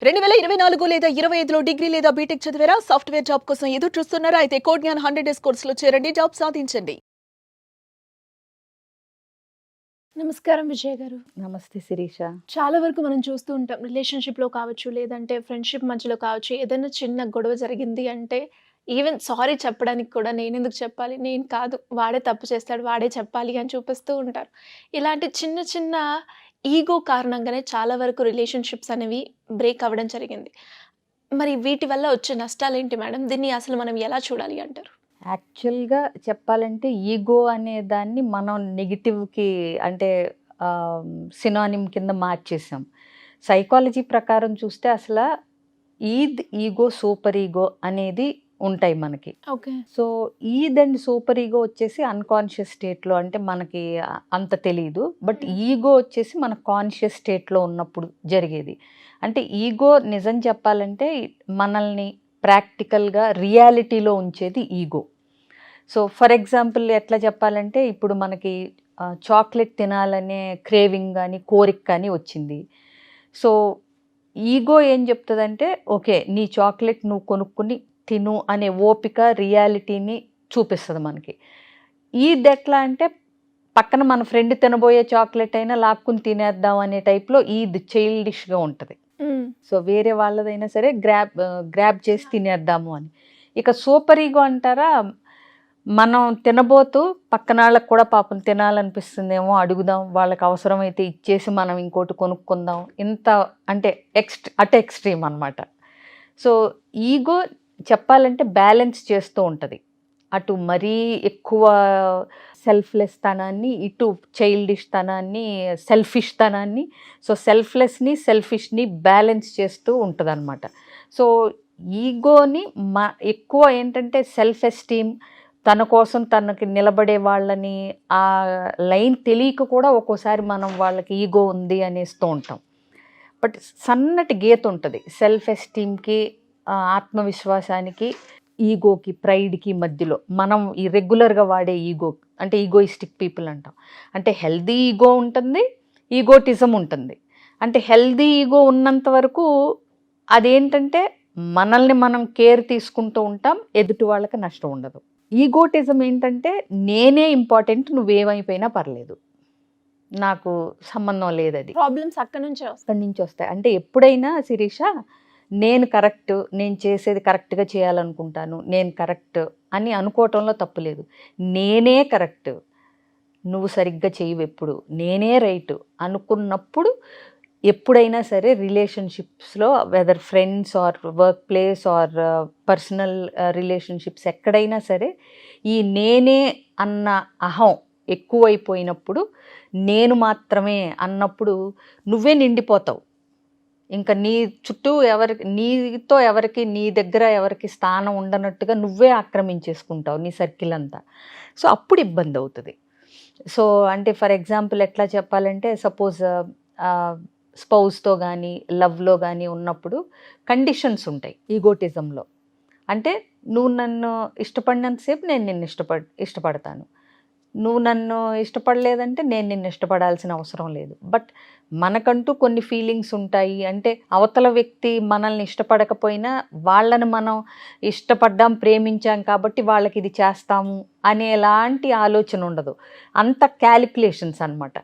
2024 లేదా 25లో డిగ్రీ లేదా బీటెక్ చదివారా? సాఫ్ట్‌వేర్ జాబ్ కోసం ఎదురు చూస్తున్నారా? అయితే కోడ్ జ్ఞాన్ 100 డేస్ కోర్సులో చేరండి. జాబ్ సాధించండి. నమస్కారం విజయ్ గారు. నమస్తే శిరీష. చాలా వరకు మనం చూస్తూ ఉంటాం. రిలేషన్‌షిప్‌లో కావచ్చు, లేదంటే ఫ్రెండ్‌షిప్ మధ్యలో కావచ్చు, ఏదైనా చిన్న గొడవ జరిగింది అంటే ఈవెన్ సారీ చెప్పడానికి కూడా నేనెందుకు చెప్పాలి? నేను కాదు. వాడే తప్పు చేస్తాడు. వాడే చెప్పాలి అని చూపిస్తూ ఉంటారు. ఇలాంటి చిన్న చిన్న ఈగో కారణంగానే చాలా వరకు రిలేషన్‌షిప్స్ అనేవి బ్రేక్ అవ్వడం జరిగింది. మరి వీటి వల్ల వచ్చే నష్టాలేంటి మేడం? దీన్ని అసలు మనం ఎలా చూడాలి అంటారు? యాక్చువల్‌గా చెప్పాలంటే ఈగో అనే దాన్ని మనం నెగెటివ్‌కి అంటే సినానిమ్ కింద మార్చేసాం. సైకాలజీ ప్రకారం చూస్తే అసల ఈగో, సూపర్ ఈగో అనేది ఉంటాయి మనకి. Okay. So, and super ego వచ్చేసి అన్‌కాన్షియస్ స్టేట్‌లో అంటే మనకి అంత తెలీదు. బట్ ఈగో వచ్చేసి మన కాన్షియస్ స్టేట్‌లో ఉన్నప్పుడు జరిగేది. అంటే ఈగో నిజం చెప్పాలంటే మనల్ని ప్రాక్టికల్‌గా రియాలిటీలో ఉంచేది ఈగో. సో, ఫర్ ఎగ్జాంపుల్ ఎట్లా చెప్పాలంటే ఇప్పుడు మనకి చాక్లెట్ తినాలనే క్రేవింగ్ గానీ, కోరిక కానీ వచ్చింది. సో, ఈగో ఏం చెప్తదంటే ఓకే. నీ చాక్లెట్ నువ్వు కొనుక్కొని తిను అనే ఓపిక, రియాలిటీని చూపిస్తది మనకి. ఎట్లా అంటే పక్కన మన ఫ్రెండ్ తినబోయే చాక్లెట్ అయినా లాక్కుని తినేద్దాం అనే టైప్‌లో చైల్డిష్‌గా ఉంటది. సో, వేరే వాళ్ళదైనా సరే గ్రాబ్ చేసి తినేద్దాము అని. ఇక సూపర్ ఈగో అంటారా, మనం తినబోతూ పక్కనాళ్ళకి కూడా పాపం తినాలనిపిస్తుందేమో అడుగుదాం, వాళ్ళకి అవసరమైతే ఇచ్చేసి మనం ఇంకోటి కొనుక్కుందాం. ఇంత అంటే ఎక్స్‌ట్రీమ్ అనమాట. సో, ఈగో చెప్పాలంటే బ్యాలెన్స్ చేస్తూ ఉంటది. అటు మరీ ఎక్కువ సెల్ఫ్‌లెస్ తనాన్ని, ఇటు చైల్డిష్ తనాన్ని, సెల్ఫిష్ తనాన్ని, సో సెల్ఫ్‌లెస్‌ని, సెల్ఫిష్‌ని బ్యాలెన్స్ చేస్తూ ఉంటదనమాట. సో, ఈగోని ఎక్కువ ఏంటంటే సెల్ఫ్ ఎస్టీమ్, తన కోసం తనకి నిలబడే వాళ్ళని ఆ లైన్ తెలియక కూడా ఒక్కోసారి మనం వాళ్ళకి ఈగో ఉంది అనేస్తూ ఉంటాం. బట్ సన్నటి గీత ఉంటుంది సెల్ఫ్ ఎస్టీమ్‌కి, ఆత్మవిశ్వాసానికి, ఈగోకి, ప్రైడ్‌కి మధ్యలో. మనం ఈ రెగ్యులర్‌గా వాడే ఈగో అంటే ఈగోయిస్టిక్ పీపుల్ అంటాం. అంటే హెల్తీ ఈగో ఉంటుంది, ఈగోటిజం ఉంటుంది. అంటే హెల్తీ ఈగో ఉన్నంత వరకు అదేంటంటే మనల్ని మనం కేర్ తీసుకుంటూ ఉంటాం, ఎదుటి వాళ్ళకి నష్టం ఉండదు. ఈగోటిజం ఏంటంటే నేనే ఇంపార్టెంట్, నువ్వేమైపోయినా పర్లేదు, నాకు సంబంధం లేదది. ప్రాబ్లమ్స్ అక్కడి నుంచి వస్తాయి. అంటే ఎప్పుడైనా శిరీష నేను కరెక్ట్, నేను చేసేది కరెక్ట్‌గా చేయాలనుకుంటాను, నేను కరెక్ట్ అని అనుకోవటంలో తప్పు లేదు. నేనే కరెక్ట్, నువ్వు సరిగ్గా చెయ్యవెప్పుడు, నేనే రైట్ అనుకున్నప్పుడు ఎప్పుడైనా సరే రిలేషన్షిప్స్‌లో whether friends or workplace or personal relationships ఎక్కడైనా సరే ఈ నేనే అన్న అహం ఎక్కువైపోయినప్పుడు, నేను మాత్రమే అన్నప్పుడు నువ్వే నిండిపోతావు. ఇంకా నీ చుట్టూ ఎవరికి నీ దగ్గర ఎవరికి స్థానం ఉండనట్టుగా నువ్వే ఆక్రమించేసుకుంటావు నీ సర్కిల్ అంతా. సో, అప్పుడు ఇబ్బంది అవుతుంది. సో, అంటే ఫర్ ఎగ్జాంపుల్ ఎట్లా చెప్పాలంటే సపోజ్ స్పౌస్‌తో కానీ, లవ్‌లో కానీ ఉన్నప్పుడు కండిషన్స్ ఉంటాయి ఈగోటిజంలో. అంటే నువ్వు నన్ను ఇష్టపడినంత సేపు నేను నిన్ను ఇష్టపడతాను. నువ్వు నన్ను ఇష్టపడలేదంటే నేను నిన్ను ఇష్టపడాల్సిన అవసరం లేదు. బట్ మనకంటూ కొన్ని ఫీలింగ్స్ ఉంటాయి. అంటే అవతల వ్యక్తి మనల్ని ఇష్టపడకపోయినా వాళ్ళని మనం ఇష్టపడ్డాం, ప్రేమించాం కాబట్టి వాళ్ళకి ఇది చేస్తాము అనేలాంటి ఆలోచన ఉండదు. అంత క్యాలిక్యులేషన్స్ అనమాట.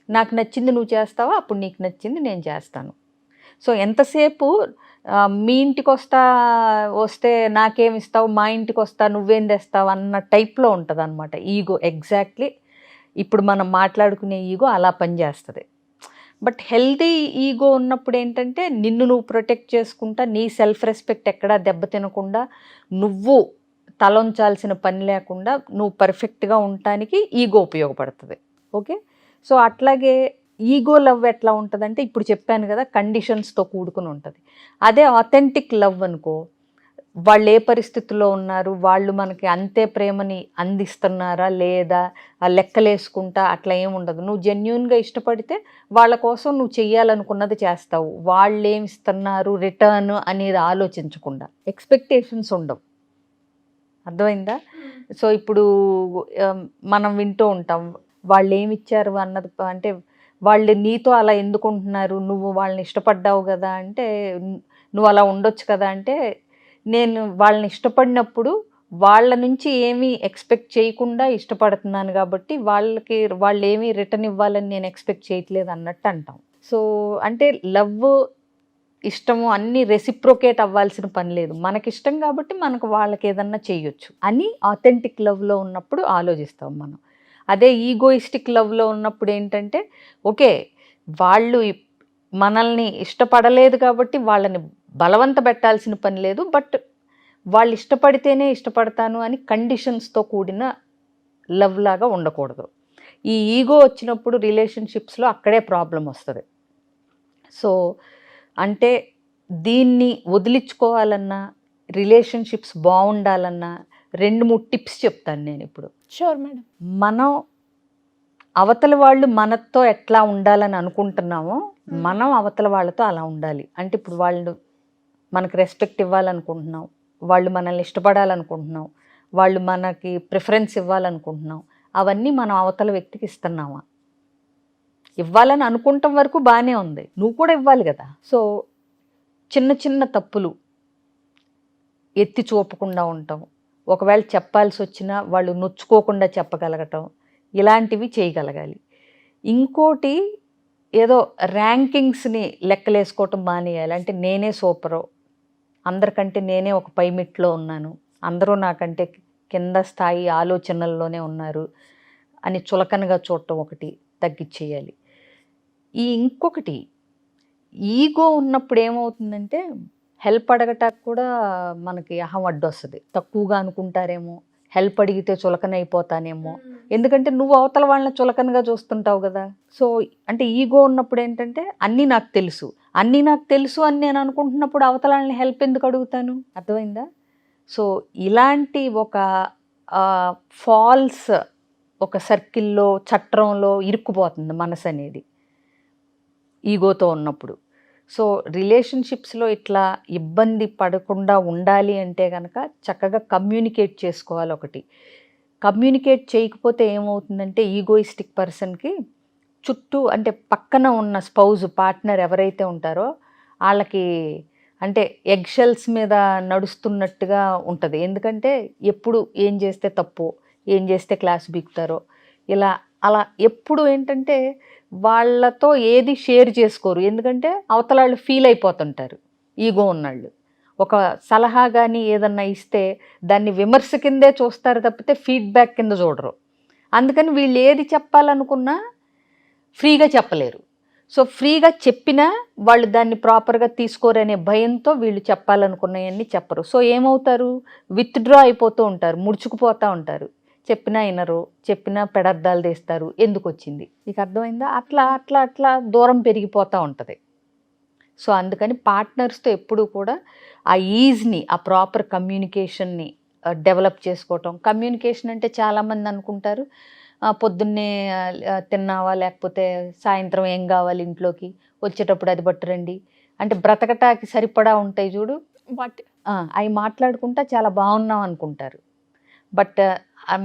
నాకు నచ్చింది నువ్వు చేస్తావా, అప్పుడు నీకు నచ్చింది నేను చేస్తాను. సో, ఎంతసేపు మీ ఇంటికి వస్తే నాకేమిస్తావు, మా ఇంటికి వస్తా నువ్వేం తెస్తావు అన్న టైప్లో ఉంటుంది అనమాట ఈగో. ఎగ్జాక్ట్లీ ఇప్పుడు మనం మాట్లాడుకునే ఈగో అలా పనిచేస్తుంది. బట్ హెల్తీ ఈగో ఉన్నప్పుడు ఏంటంటే నిన్ను నువ్వు ప్రొటెక్ట్ చేసుకుంటా, నీ సెల్ఫ్ రెస్పెక్ట్ ఎక్కడా దెబ్బతినకుండా, నువ్వు తలొంచాల్సిన పని లేకుండా నువ్వు పర్ఫెక్ట్గా ఉండటానికి ఈగో ఉపయోగపడుతుంది. ఓకే. సో, అట్లాగే ఈగో లవ్ ఎట్లా ఉంటుందంటే ఇప్పుడు చెప్పాను కదా, కండిషన్స్తో కూడుకుని ఉంటుంది. అదే ఆథెంటిక్ లవ్ అనుకో, వాళ్ళు ఏ పరిస్థితుల్లో ఉన్నారు, వాళ్ళు మనకి అంతే ప్రేమని అందిస్తున్నారా లేదా లెక్కలేసుకుంటా అట్లా ఏముండదు. నువ్వు జెన్యూన్గా ఇష్టపడితే వాళ్ళ కోసం నువ్వు చెయ్యాలనుకున్నది చేస్తావు. వాళ్ళు ఏమి ఇస్తున్నారు రిటర్న్ అనేది ఆలోచించకుండా. ఎక్స్పెక్టేషన్స్ ఉండవు. అర్థమైందా? సో, ఇప్పుడు మనం వింటూ ఉంటాం వాళ్ళు ఏమి ఇచ్చారు అన్నది, అంటే వాళ్ళు నీతో అలా ఎందుకుంటున్నారు, నువ్వు వాళ్ళని ఇష్టపడ్డావు కదా అంటే, నువ్వు అలా ఉండొచ్చు కదా అంటే, నేను వాళ్ళని ఇష్టపడినప్పుడు వాళ్ళ నుంచి ఏమీ ఎక్స్పెక్ట్ చేయకుండా ఇష్టపడుతున్నాను కాబట్టి వాళ్ళు ఏమీ రిటర్న్ ఇవ్వాలని నేను ఎక్స్పెక్ట్ చేయట్లేదు అన్నట్టు అంటాం. సో అంటే లవ్, ఇష్టము అన్నీ రెసిప్రోకేట్ అవ్వాల్సిన పని లేదు. మనకిష్టం కాబట్టి మనకు వాళ్ళకి ఏదన్నా చేయొచ్చు అని ఆథెంటిక్ లవ్లో ఉన్నప్పుడు ఆలోచిస్తాం మనం. అదే ఈగోయిస్టిక్ లవ్లో ఉన్నప్పుడు ఏంటంటే, ఓకే వాళ్ళు మనల్ని ఇష్టపడలేదు కాబట్టి వాళ్ళని బలవంత పెట్టాల్సిన పని లేదు, బట్ వాళ్ళు ఇష్టపడితేనే ఇష్టపడతాను అని కండిషన్స్తో కూడిన లవ్ లాగా ఉండకూడదు. ఈ ఈగో వచ్చినప్పుడు రిలేషన్షిప్స్లో అక్కడే ప్రాబ్లం వస్తుంది. సో అంటే దీన్ని వదిలించుకోవాలన్నా, రిలేషన్షిప్స్ బాగుండాలన్నా 2-3 టిప్స్ చెప్తాను నేను ఇప్పుడు. Sure madam. మనం అవతల వాళ్ళు మనతో ఎట్లా ఉండాలని అనుకుంటున్నామో మనం అవతల వాళ్ళతో అలా ఉండాలి. అంటే ఇప్పుడు వాళ్ళు మనకు రెస్పెక్ట్ ఇవ్వాలనుకుంటున్నాం, వాళ్ళు మనల్ని ఇష్టపడాలనుకుంటున్నాం, వాళ్ళు మనకి ప్రిఫరెన్స్ ఇవ్వాలనుకుంటున్నాం, అవన్నీ మనం అవతల వ్యక్తికి ఇస్తున్నామా? ఇవ్వాలని అనుకుంటాం వరకు బాగానే ఉంది, నువ్వు కూడా ఇవ్వాలి కదా. సో చిన్న చిన్న తప్పులు ఎత్తి చూపకుండా ఉంటాం, ఒకవేళ చెప్పాల్సి వచ్చినా వాళ్ళు నొచ్చుకోకుండా చెప్పగలగటం, ఇలాంటివి చేయగలగాలి. ఇంకోటి ఏదో ర్యాంకింగ్స్ని లెక్కలేసుకోవటం మానేయాలి. అంటే నేనే సూపరు, అందరికంటే నేనే ఒక పైమెట్లో ఉన్నాను, అందరూ నాకంటే కింద స్థాయి ఆలోచనల్లోనే ఉన్నారు అని చులకనగా చూడటం ఒకటి తగ్గిచ్చేయాలి. ఇంకొకటి ఈగో ఉన్నప్పుడు ఏమవుతుందంటే హెల్ప్ అడగటానికి కూడా మనకి అహం అడ్డొస్తుంది. తక్కువగా అనుకుంటారేమో, హెల్ప్ అడిగితే చులకనైపోతానేమో, ఎందుకంటే నువ్వు అవతల వాళ్ళని చులకనగా చూస్తుంటావు కదా. సో అంటే ఈగో ఉన్నప్పుడు ఏంటంటే అన్నీ నాకు తెలుసు అని నేను అనుకుంటున్నప్పుడు అవతల వాళ్ళని హెల్ప్ ఎందుకు అడుగుతాను? అర్థమైందా? సో ఇలాంటి ఒక ఫాల్స్ ఒక సర్కిల్లో, చట్రంలో ఇరుక్కుపోతుంది మనసు అనేది ఈగోతో ఉన్నప్పుడు. సో రిలేషన్షిప్స్లో ఇట్లా ఇబ్బంది పడకుండా ఉండాలి అంటే కనుక చక్కగా కమ్యూనికేట్ చేసుకోవాలి. ఒకటి కమ్యూనికేట్ చేయకపోతే ఏమవుతుందంటే ఈగోయిస్టిక్ పర్సన్కి చుట్టూ అంటే పక్కన ఉన్న స్పౌజ్, పార్ట్నర్ ఎవరైతే ఉంటారో వాళ్ళకి అంటే ఎగ్షెల్స్ మీద నడుస్తున్నట్టుగా ఉంటుంది. ఎందుకంటే ఎప్పుడు ఏం చేస్తే తప్పు, ఏం చేస్తే క్లాస్ బీకుతారో, అలా ఎప్పుడు ఏంటంటే వాళ్ళతో ఏది షేర్ చేసుకోరు. ఎందుకంటే అవతల వాళ్ళు ఫీల్ అయిపోతుంటారు. ఈగో ఉన్నాళ్ళు ఒక సలహా కానీ ఏదన్నా ఇస్తే దాన్ని విమర్శ కిందే చూస్తారు తప్పితే ఫీడ్బ్యాక్ కింద చూడరు. అందుకని వీళ్ళు ఏది చెప్పాలనుకున్నా ఫ్రీగా చెప్పలేరు. సో ఫ్రీగా చెప్పినా వాళ్ళు దాన్ని ప్రాపర్గా తీసుకోరనే భయంతో వీళ్ళు చెప్పాలనుకున్నవన్నీ చెప్పరు. సో ఏమవుతారు, విత్డ్రా అయిపోతూ ఉంటారు, ముడుచుకుపోతూ ఉంటారు. చెప్పినా వినరు, చెప్పినా పెడద్దాలు తీస్తారు. ఎందుకు వచ్చింది నీకు అర్థమైందా? అట్లా అట్లా అట్లా దూరం పెరిగిపోతూ ఉంటుంది. సో అందుకని పార్ట్నర్స్తో ఎప్పుడూ కూడా ఆ ఈజ్ని, ఆ ప్రాపర్ కమ్యూనికేషన్ని డెవలప్ చేసుకోవటం. కమ్యూనికేషన్ అంటే చాలామంది అనుకుంటారు పొద్దున్నే తిన్నావా, లేకపోతే సాయంత్రం ఏం కావాలి ఇంట్లోకి, వచ్చేటప్పుడు అది పట్టురండి అంటే బ్రతకటానికి సరిపడా ఉంటాయి చూడు, అవి మాట్లాడుకుంటా చాలా బాగున్నాం అనుకుంటారు. బట్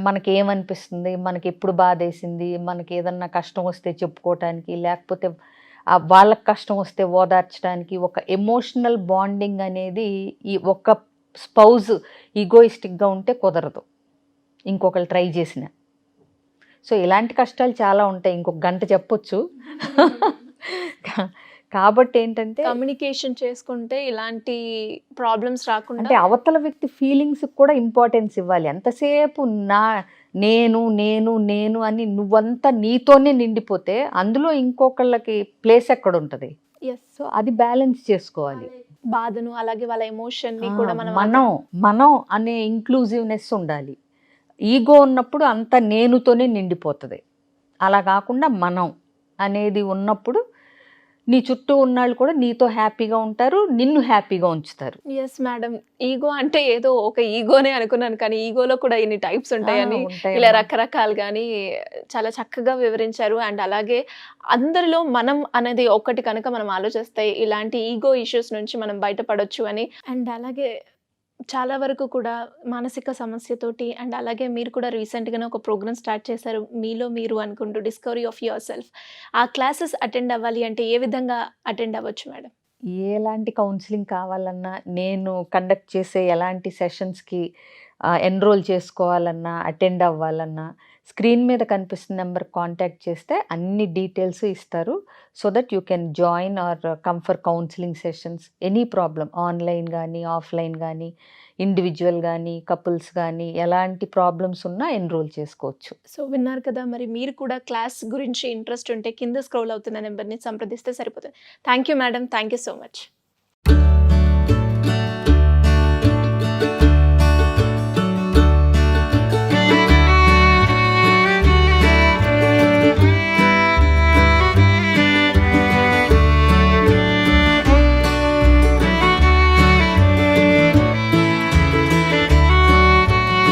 మనకి ఏమనిపిస్తుంది, మనకి ఎప్పుడు బాధేసింది, మనకి ఏదన్నా కష్టం వస్తే చెప్పుకోవటానికి, లేకపోతే వాళ్ళకి కష్టం వస్తే ఓదార్చడానికి ఒక ఎమోషనల్ బాండింగ్ అనేది ఈ ఒక్క స్పౌజ్ ఈగోయిస్టిక్గా ఉంటే కుదరదు, ఇంకొకరు ట్రై చేసిన. సో ఇలాంటి కష్టాలు చాలా ఉంటాయి, ఇంకొక గంట చెప్పొచ్చు. కాబట్టి ఏంటంటే కమ్యూనికేషన్ చేసుకుంటే ఇలాంటి ప్రాబ్లమ్స్ రాకుండా, అంటే అవతల వ్యక్తి ఫీలింగ్స్కి కూడా ఇంపార్టెన్స్ ఇవ్వాలి. ఎంతసేపు నేను నేను నేను అని నువ్వంతా నీతోనే నిండిపోతే అందులో ఇంకొకళ్ళకి ప్లేస్ ఎక్కడ ఉంటుంది? సో అది బ్యాలెన్స్ చేసుకోవాలి. బాధను అలాగే వాళ్ళ ఎమోషన్ని కూడా మనం అనే ఇంక్లూజివ్నెస్ ఉండాలి. ఈగో ఉన్నప్పుడు అంతా నేనుతోనే నిండిపోతుంది. అలా కాకుండా మనం అనేది ఉన్నప్పుడు నీ చుట్టూ ఉన్నాళ్ళు కూడా నీతో హ్యాపీగా ఉంటారు, నిన్ను హ్యాపీగా ఉంచుతారు. Yes madam. ఈగో అంటే ఏదో ఒక ఈగోనే అనుకున్నాను, కానీ ఈగోలో కూడా ఇన్ని టైప్స్ ఉంటాయని ఇలా రకరకాలు కానీ చాలా చక్కగా వివరించారు. అండ్ అలాగే అందరిలో మనం అనేది ఒకటి కనుక మనం ఆలోచిస్తే ఇలాంటి ఈగో ఇష్యూస్ నుంచి మనం బయటపడొచ్చు అని. అండ్ అలాగే చాలా వరకు కూడా మానసిక సమస్యతోటి అండ్ అలాగే మీరు కూడా రీసెంట్‌గానే ఒక ప్రోగ్రామ్ స్టార్ట్ చేశారు. మీలో మీరు అనుకుంటూ డిస్కవరీ ఆఫ్ యువర్ సెల్ఫ్. ఆ క్లాసెస్ అటెండ్ అవ్వాలి అంటే ఏ విధంగా అటెండ్ అవ్వచ్చు మేడం? ఎలాంటి కౌన్సిలింగ్ కావాలన్నా, నేను కండక్ట్ చేసే ఎలాంటి సెషన్స్‌కి ఎన్రోల్ చేసుకోవాలన్నా, అటెండ్ అవ్వాలన్నా, స్క్రీన్ మీద కనిపిస్తున్న నెంబర్‌కి కాంటాక్ట్ చేస్తే అన్ని డీటెయిల్స్ ఇస్తారు. So that you can join or come for counselling sessions. Any problem online గానీ, ఆఫ్‌లైన్ గానీ, ఇండివిడ్యువల్ గానీ, కపుల్స్ గానీ ఎలాంటి ప్రాబ్లమ్స్ ఉన్నా ఎన్రోల్ చేసుకోవచ్చు. సో విన్నారు కదా! మరి మీరు కూడా క్లాస్ గురించి ఇంట్రెస్ట్ ఉంటే కింద స్క్రోల్ అవుతున్న నెంబర్‌ని సంప్రదిస్తే సరిపోతుంది. Thank you madam. Thank you so much.